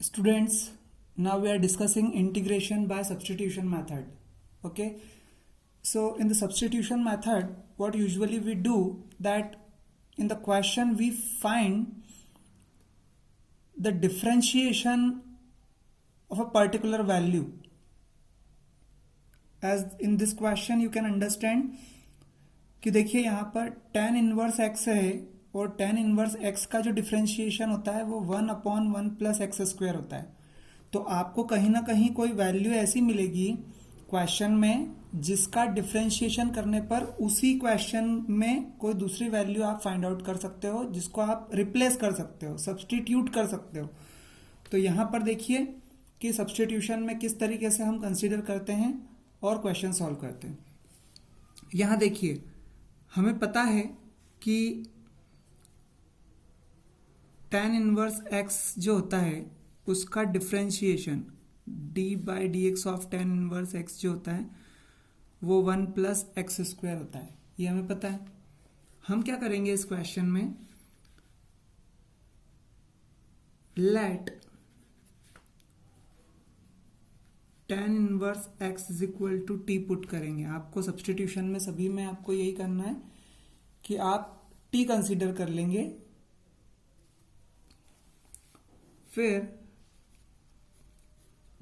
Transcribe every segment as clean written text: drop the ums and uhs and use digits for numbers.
Students, now we are discussing integration by substitution method. Okay, so in the substitution method, what usually we do that in the question we find the differentiation of a particular value. As in this question you can understand कि देखिए यहाँ पर tan inverse x है और tan inverse x का जो differentiation होता है वो 1/1 प्लस एक्स स्क्वायर होता है। तो आपको कहीं ना कहीं कोई वैल्यू ऐसी मिलेगी क्वेश्चन में जिसका डिफ्रेंशिएशन करने पर उसी क्वेश्चन में कोई दूसरी वैल्यू आप फाइंड आउट कर सकते हो, जिसको आप रिप्लेस कर सकते हो, सब्सटीट्यूट कर सकते हो। तो यहाँ पर देखिए कि सब्सटीट्यूशन में किस तरीके से हम कंसीडर करते हैं और क्वेश्चन सॉल्व करते हैं। यहाँ देखिए हमें पता है कि tan इनवर्स x जो होता है उसका differentiation d/dx of tan inverse x जो होता है वो 1 प्लस एक्स स्क्वायर होता है, ये हमें पता है। हम क्या करेंगे इस क्वेश्चन में, let tan inverse x is equal to t put करेंगे। आपको सब्सटीट्यूशन में सभी में आपको यही करना है कि आप t कंसीडर कर लेंगे, फिर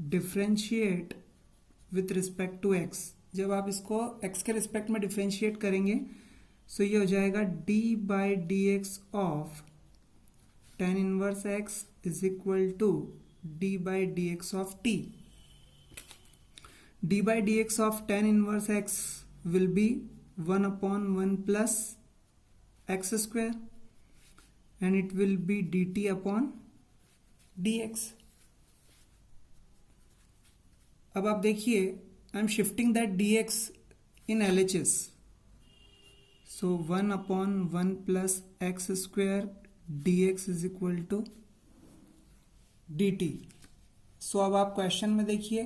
differentiate with respect to x। जब आप इसको x के रिस्पेक्ट में डिफ्रेंशिएट करेंगे तो ये हो जाएगा d/dx of tan inverse x is equal to d/dx of t। d/dx of tan inverse x will be 1/1 plus x square and it will be dt upon dx। अब आप देखिए I am shifting that dx in LHS, so 1/1 plus x square dx is equal to dt। सो अब आप question में देखिए,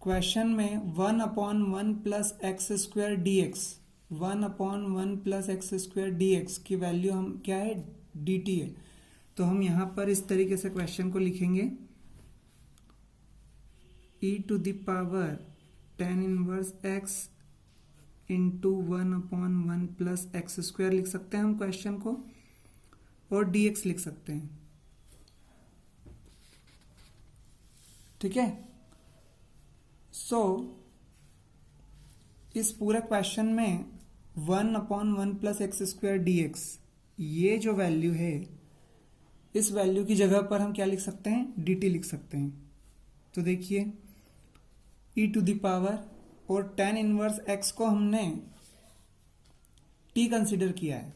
question में 1/1 plus x square D x, 1/1 plus x square D x की value हम क्या है, डी टी है। तो हम यहाँ पर इस तरीके से क्वेश्चन को लिखेंगे, e to the power tan inverse x into 1/1 plus x square लिख सकते हैं हम क्वेश्चन को, और dx लिख सकते हैं। ठीक है, सो इस पूरे क्वेश्चन में 1/1 plus x square D x, ये जो वैल्यू है इस वैल्यू की जगह पर हम क्या लिख सकते हैं, डी टी लिख सकते हैं। तो देखिए e टू द पावर, और tan इनवर्स x को हमने t कंसिडर किया है,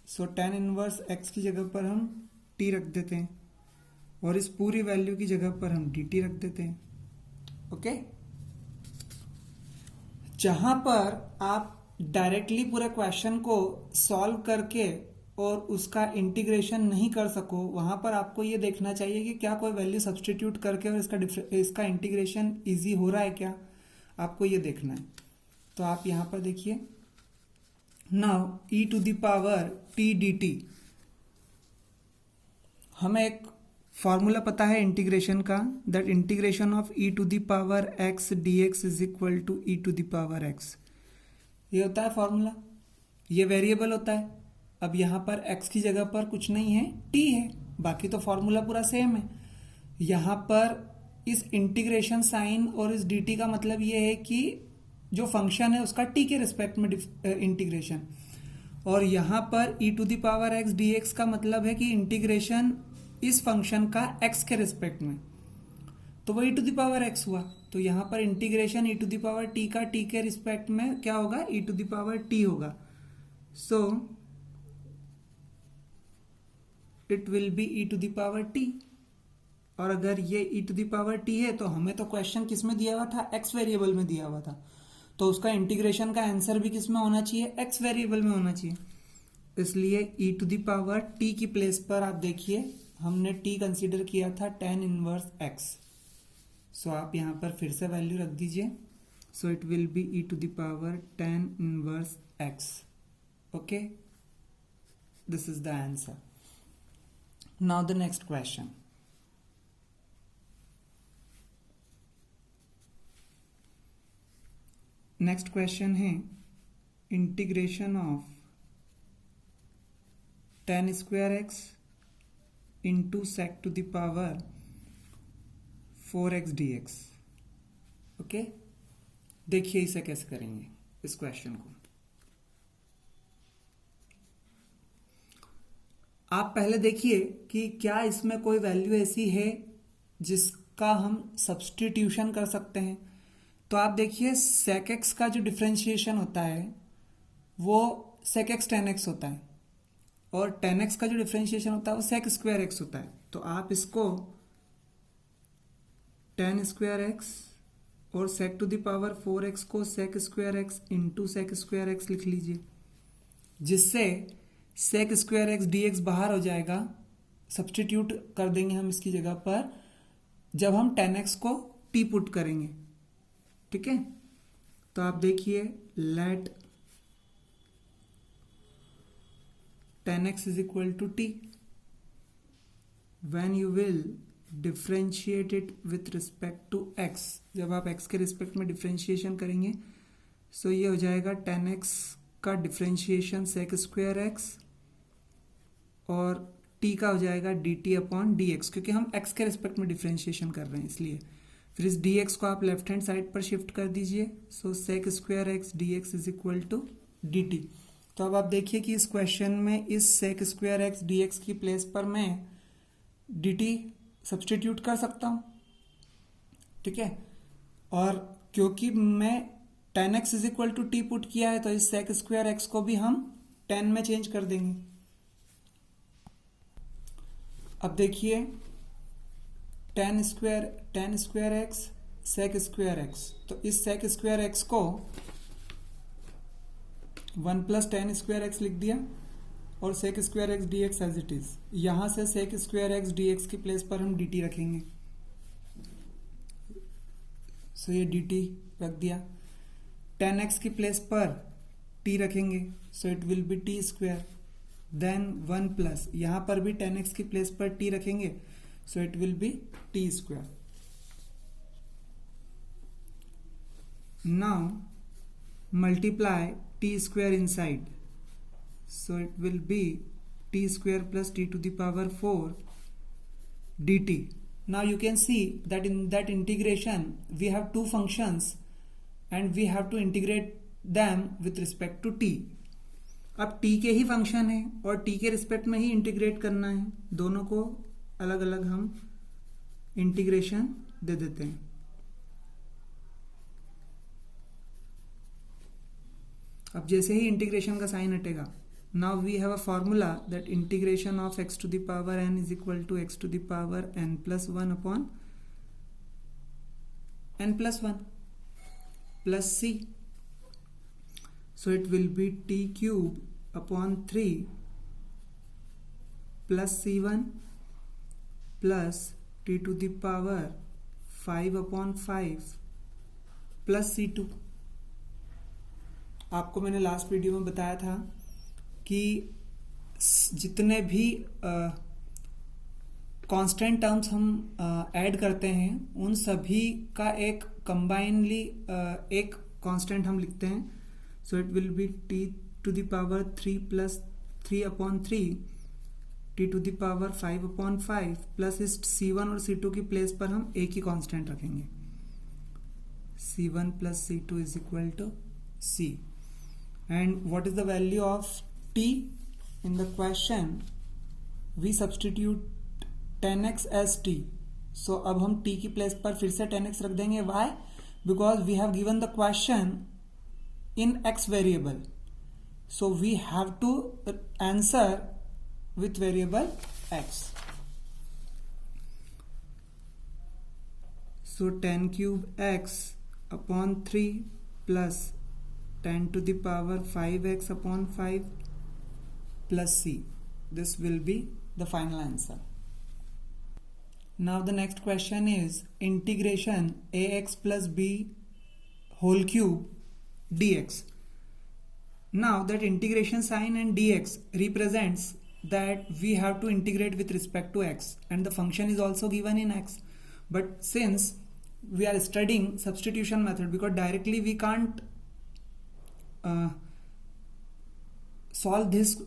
सो tan इनवर्स x की जगह पर हम t रख देते हैं और इस पूरी वैल्यू की जगह पर हम dt रख देते हैं। ओके, जहां पर आप डायरेक्टली पूरे क्वेश्चन को सॉल्व करके और उसका इंटीग्रेशन नहीं कर सको, वहां पर आपको ये देखना चाहिए कि क्या कोई वैल्यू सब्सटीट्यूट करके और इसका इंटीग्रेशन इजी हो रहा है क्या, आपको ये देखना है। तो आप यहां पर देखिए, now e to the power t dt, हमें एक फॉर्मूला पता है इंटीग्रेशन का, that integration of e to the power x dx is equal to e to the power x। ये होता है फॉर्मूला, ये वेरिएबल होता है। अब यहाँ पर x की जगह पर कुछ नहीं है, t है, बाकी तो फॉर्मूला पूरा सेम है। यहाँ पर इस इंटीग्रेशन साइन और इस dt का मतलब ये है कि जो फंक्शन है उसका t के रिस्पेक्ट में इंटीग्रेशन, और यहाँ पर e to the power x dx का मतलब है कि इंटीग्रेशन इस फंक्शन का x के रिस्पेक्ट में, तो वो e to the power x हुआ। तो यहाँ पर integration e to the power t का t के रिस्पेक्ट में क्या होगा, e to the power t होगा। So it will be e to the power t, और अगर ये e to the power t है तो हमें तो क्वेश्चन किस में दिया हुआ था, x वेरिएबल में दिया हुआ था, तो उसका इंटीग्रेशन का आंसर भी किस में होना चाहिए, x वेरिएबल में होना चाहिए। इसलिए e to the power t की प्लेस पर आप देखिए हमने t कंसीडर किया था tan इनवर्स x, सो आप यहाँ पर फिर से वैल्यू रख दीजिए। So it will be e to the power tan inverse x। Okay, this is the answer. Now the next question, next question है integration of tan square X into sec to the power 4x dx। Okay, देखिए इसे कैसे करेंगे इस question को। आप पहले देखिए कि क्या इसमें कोई वैल्यू ऐसी है जिसका हम सब्स्टिट्यूशन कर सकते हैं। तो आप देखिए sec x का जो डिफरेंशिएशन होता है वो sec x tan x होता है, और tan x का जो डिफरेंशिएशन होता है वो sec स्क्वायर x होता है। तो आप इसको tan स्क्वायर x और sec to the power 4x को sec square x into sec square x लिख लीजिए, जिससे sec स्क्वायर x dx बाहर हो जाएगा। सब्स्टिट्यूट कर देंगे हम इसकी जगह पर जब हम tan x को t पुट करेंगे। ठीक है, तो आप देखिए let tan x is equal to t when you will differentiate it with respect to x। जब आप x के रिस्पेक्ट में डिफ्रेंशिएशन करेंगे सो ये हो जाएगा tan x का डिफ्रेंशिएशन sec स्क्वायर x और t का हो जाएगा dt अपॉन dx, क्योंकि हम x के रिस्पेक्ट में डिफ्रेंशिएशन कर रहे हैं इसलिए। फिर इस dx को आप लेफ्ट हैंड साइड पर शिफ्ट कर दीजिए, so sec square x dx is equal to dt। तो अब आप देखिए कि इस क्वेश्चन में इस sec स्क्वायर x dx की प्लेस पर मैं dt सब्स्टिट्यूट कर सकता हूँ। ठीक है, और क्योंकि मैं tan x is equal to t put किया है तो इस sec स्क्वायर x को भी हम tan में चेंज कर देंगे। अब देखिए tan square x sec square x, तो इस sec स्क्वायर x को 1 प्लस tan स्क्वायर x लिख दिया और sec square x dx as it is. यहां से sec स्क्वायर x dx की प्लेस पर हम dt रखेंगे, सो ये dt रख दिया। tan x की प्लेस पर t रखेंगे, so it will be t square, then 1 plus यहां पर भी tan x की प्लेस पर t रखेंगे, so it will be t square. Now multiply t square inside, so it will be t square plus t to the power 4 dt. Now you can see that in that integration we have two functions and we have to integrate them with respect to t. अब t के ही function है और t के respect में ही integrate करना है, दोनों को अलग अलग हम इंटीग्रेशन दे देते हैं। अब जैसे ही इंटीग्रेशन का साइन हटेगा, now we have a formula that integration of x to the power n is equal to x to the power n plus 1 upon n plus 1 plus c, so it will be t cube upon 3 plus c1 plus t to the power 5 upon 5 plus c2। आपको मैंने last video में बताया था कि जितने भी constant terms हम add करते हैं उन सभी का एक कंबाइनली एक कांस्टेंट हम लिखते हैं, so it will be t to the power 3 plus 3 upon 3 t to the power 5 upon 5 plus इस c1 और c2 की प्लेस पर हम एक ही कांस्टेंट रखेंगे, c1 plus c2 is equal to c। And what is the value of t in the question? We substitute tan x as t, so अब हम t की प्लेस पर फिर से tan x रख देंगे। Why? Because we have given the question in x variable, so we have to answer with variable x. So tan cube x upon 3 plus tan to the power 5x upon 5 plus c. This will be the final answer. Now the next question is integration ax plus b whole cube dx. Now that integration sign and dx represents that we have to integrate with respect to x and the function is also given in x, but since we are studying substitution method, because directly we can't solve this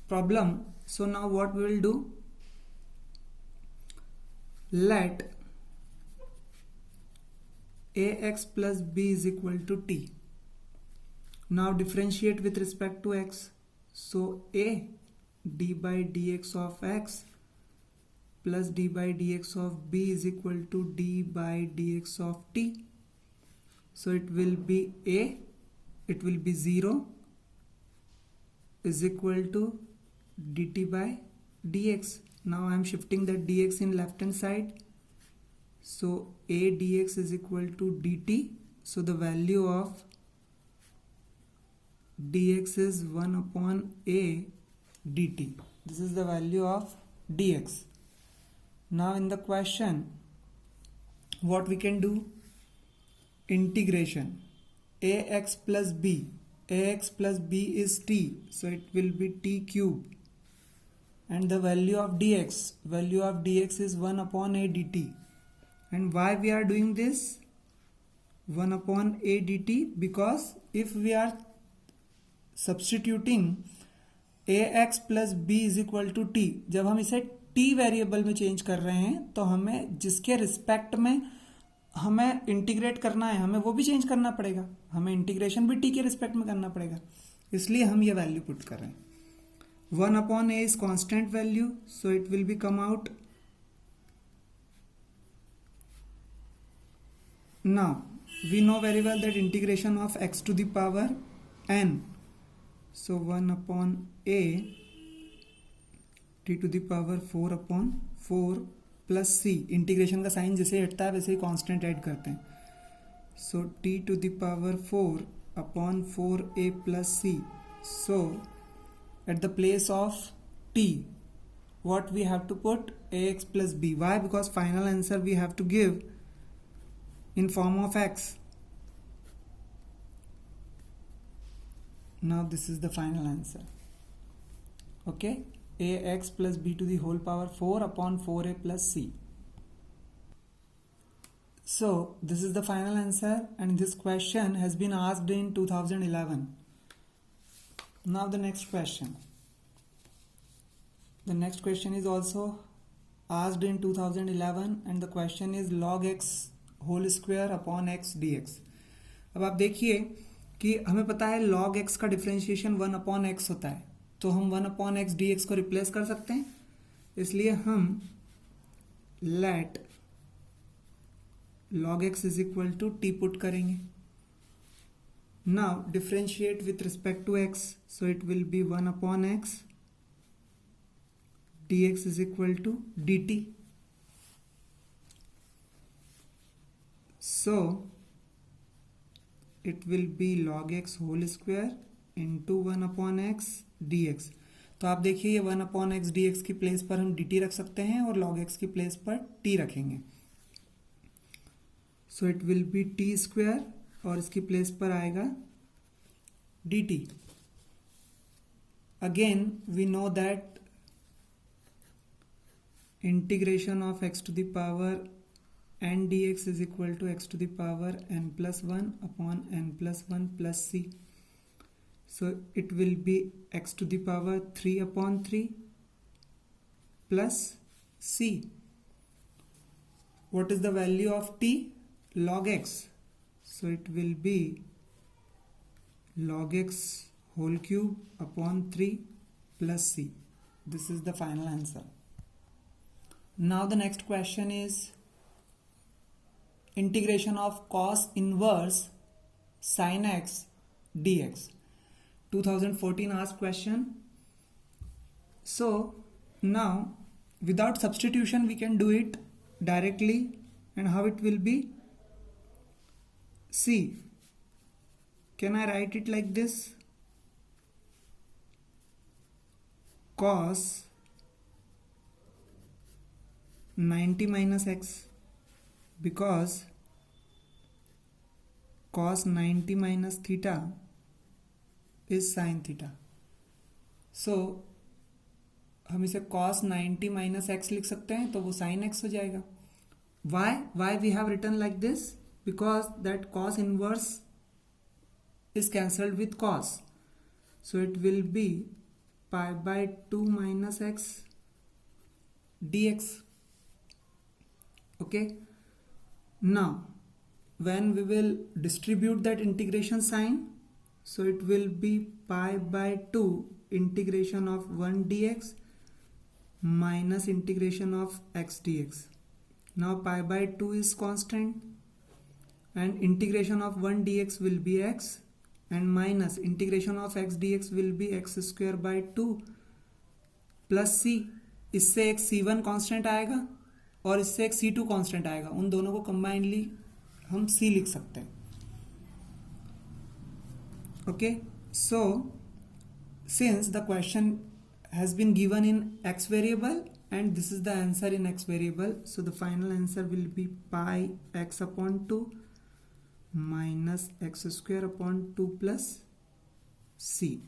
problem. So now what we will do, let ax plus b is equal to t. Now differentiate with respect to x. So a d by dx of x plus d by dx of b is equal to d by dx of t. So it will be a, it will be 0 is equal to dt by dx. Now I am shifting that dx in left hand side. So a dx is equal to dt. So the value of dx is 1 upon a dt. This is the value of dx. Now in the question, what we can do? Integration ax plus b. Ax plus b is t, so it will be t cube. And the value of dx is 1 upon a dt. And why we are doing this? 1 upon a dt, because if we are substituting ax plus b is equal to t, जब हम इसे t variable में change कर रहे हैं तो हमें जिसके रिस्पेक्ट में हमें इंटीग्रेट करना है, हमें वो भी चेंज करना पड़ेगा, हमें इंटीग्रेशन भी t के रिस्पेक्ट में करना पड़ेगा, इसलिए हम ये वैल्यू पुट कर रहे हैं. 1 upon a is constant value, so it will be come out. Now we know very well that integration of x to the power n, so 1 upon a t to the power 4 upon 4 plus c. Integration का sign जैसे हटता है वैसे ही constant add करते हैं. सो t to the power 4 upon 4a plus c. So at the place of t, what we have to put? Ax plus b. Why? Because final answer we have to give in form of x. Now this is the final answer. Okay, ax plus b to the whole power 4 upon 4a plus c. So this is the final answer, and this question has been asked in 2011. Now the next question. The next question is also asked in 2011, and the question is log x whole square upon x dx. अब आप देखिए कि हमें पता है log x का differentiation 1 upon x होता है, तो हम 1 upon x dx को रिप्लेस कर सकते हैं, इसलिए हम let log x is equal to t put करेंगे. Now differentiate with respect to x, so it will be 1 upon x dx is equal to dt. So it will be log x whole square into 1 upon x dx. तो आप देखिए ये 1 upon x dx की place पर हम dt रख सकते हैं और log x की प्लेस पर t रखेंगे. So it will be t square और इसकी प्लेस पर आएगा dt. Again we know that integration of x to the power n dx is equal to x to the power n plus 1 upon n plus 1 plus c. So it will be x to the power 3 upon 3 plus c. What is the value of t? Log x. So it will be log x whole cube upon 3 plus c. This is the final answer. Now the next question is integration of cos inverse sin x dx. 2014 asked question. So now without substitution we can do it directly, and how it will be? See, can I write it like this? Cos 90 minus x, because cos 90 minus theta is sin theta. So हम इसे cos 90 minus x लिख सकते हैं, तो वो sin x हो जाएगा. Why we have written like this? Because that cos inverse is cancelled with cos, so it will be pi by 2 minus x dx. Okay, now when we will distribute that integration sign, so it will be pi by 2 integration of 1 dx minus integration of x dx. Now pi by 2 is constant and integration of 1 dx will be x and minus integration of x dx will be x square by 2 plus c. इससे एक c1 constant आएगा और इससे एक c2 constant आएगा, उन दोनों को कंबाइनली हम c लिख सकते हैं. Okay, so since the question has been given in x variable and this is the answer in x variable, so the final answer will be pi x upon 2 minus x square upon 2 plus c.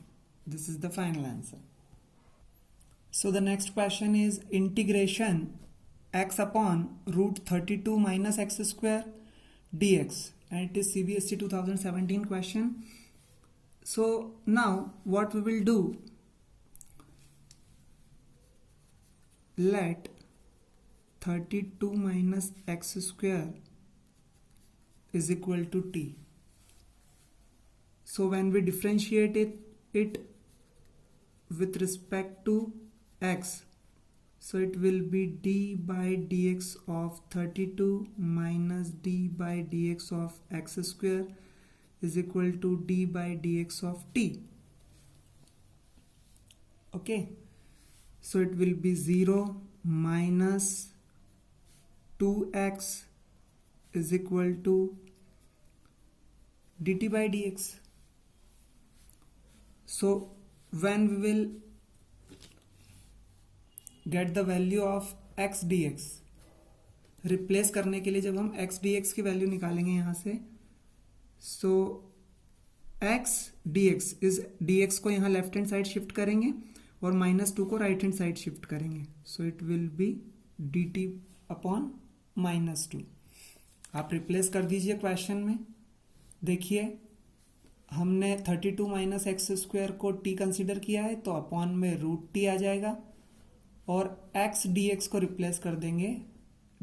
This is the final answer. So the next question is integration x upon root 32 minus x square dx, and it is CBSE 2017 question. So now what we will do, let 32 minus x square is equal to t. So when we differentiate it with respect to x, so it will be d by dx of 32 minus d by dx of x square is equal to d by dx of t. Okay, so it will be 0 minus 2x is equal to dt by dx. So when we will get the value of x dx, replace करने के लिए जब हम x dx की value निकालेंगे यहाँ से, सो x dx इस dx को यहाँ लेफ्ट हैंड साइड शिफ्ट करेंगे और -2 को राइट हैंड साइड शिफ्ट करेंगे, सो it will B dt upon -2. आप रिप्लेस कर दीजिए क्वेश्चन में. देखिए हमने 32 माइनस एक्स स्क्वायर को t कंसीडर किया है, तो अपॉन में रूट t आ जाएगा और x dx को रिप्लेस कर देंगे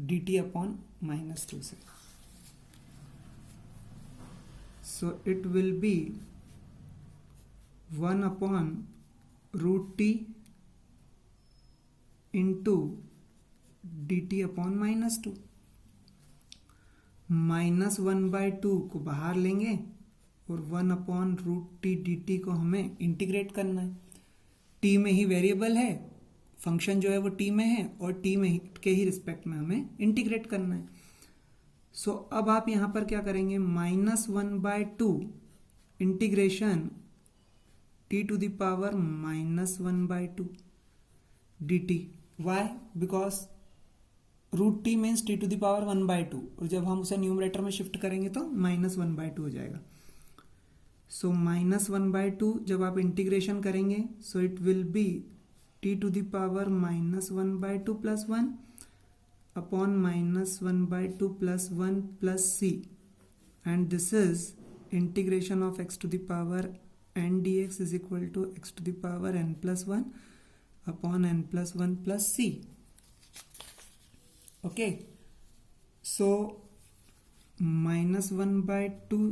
dt अपॉन -2 से. So it will be 1 upon root t into dt upon -2. -1/2 को बाहर लेंगे और 1 अपॉन रूट टी dt को हमें इंटीग्रेट करना है. t में ही वेरिएबल है, फंक्शन जो है वो t में है और t में के ही रिस्पेक्ट में हमें इंटीग्रेट करना है. सो अब आप यहाँ पर क्या करेंगे, -1/2 integration t to the power -1/2 dt. Why? Because root t means t to the power 1/2 और जब हम उसे न्यूमरेटर में शिफ्ट करेंगे तो -1/2 हो जाएगा. सो -1/2 जब आप इंटीग्रेशन करेंगे, सो it will be t to the power -1/2 plus 1 upon -1/2 plus 1 plus c, and this is integration of x to the power n dx is equal to x to the power n plus 1 upon n plus 1 plus c. Okay, so -1/2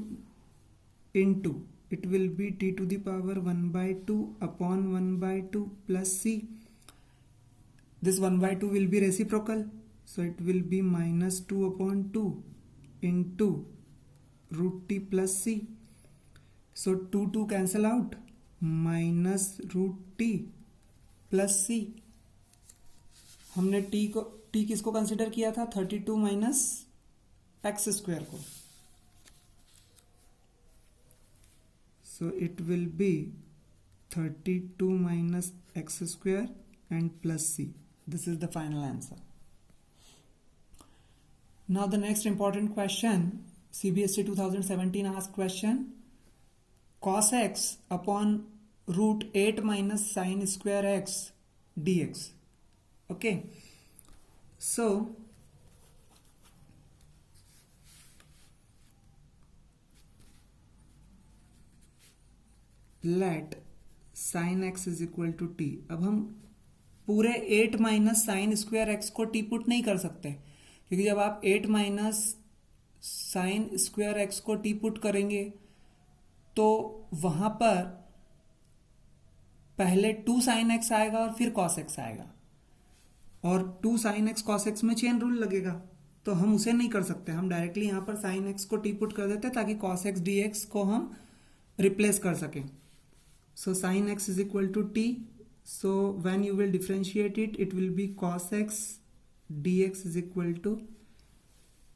into it will be t to the power 1/2 upon 1/2 plus c. This 1/2 will be reciprocal, so it will be -2 upon 2 into root t plus c. So 2 cancel out, minus root t plus c. हमने t किसको consider किया था, 32 minus x square को. So it will be 32 minus x square and plus c. This is the final answer. Now the next important question, CBSE 2017 asked question, cos x upon root 8 minus sin square x dx. Okay, so let sine x is equal to t. अब हम पूरे 8 minus sine square x को t put नहीं कर सकते, क्योंकि जब आप 8 माइनस साइन स्क्वायर एक्स को टी पुट करेंगे तो वहां पर पहले 2 साइन एक्स आएगा और फिर कॉस एक्स आएगा, और 2 साइन एक्स कॉस एक्स में चेन रूल लगेगा, तो हम उसे नहीं कर सकते। हम डायरेक्टली यहाँ पर साइन एक्स को टी पुट कर देते हैं ताकि कॉस एक्स डी एक्स को हम रिप्लेस कर सकें। So sine x is equal to t, so when you will differentiate it, it will be cos x d x is equal to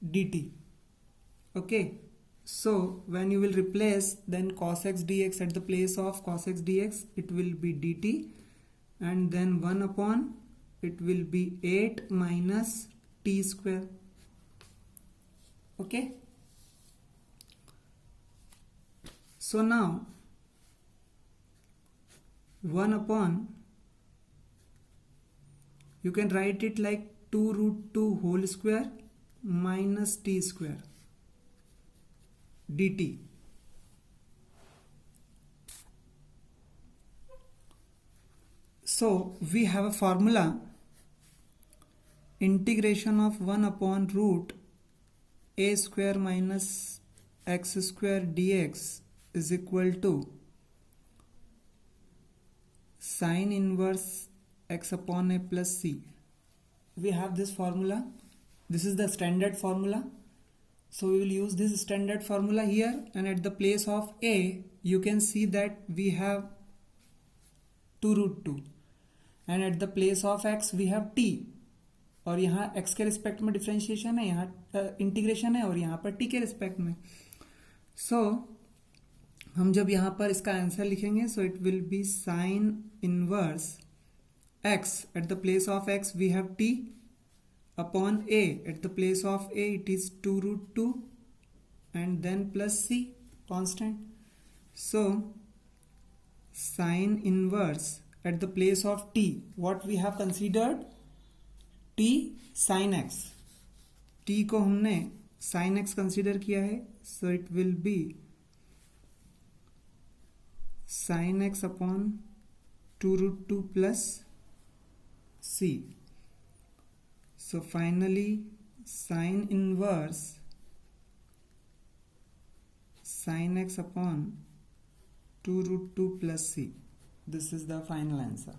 d t. Okay, so when you will replace then cos x dx at the place of cos x dx, it will be dt, and then 1 upon it will be 8 minus t square. Okay, so now 1 upon, you can write it like 2 root 2 whole square minus t square dt. So we have a formula, integration of 1 upon root a square minus x square dx is equal to sine inverse x upon a plus c. We have this formula. This is the standard formula. So we will use this standard formula here, and at the place of a you can see that we have 2 root 2, and at the place of x we have t, और यहाँ x के respect में differentiation है, यहाँ integration है, और यहाँ पर t के रिस्पेक्ट में। सो हम जब यहाँ पर इसका आंसर लिखेंगे, सो it will B sine inverse x, at the place of x we have t, upon a, at the place of a it is 2 root 2, and then plus c constant. So sine inverse at the place of t, what we have considered, t sin x, t को हमने sin x consider किया है, so it will be sin x upon 2 root 2 plus c. So finally sine inverse sin x upon 2 root 2 plus c. This is the final answer.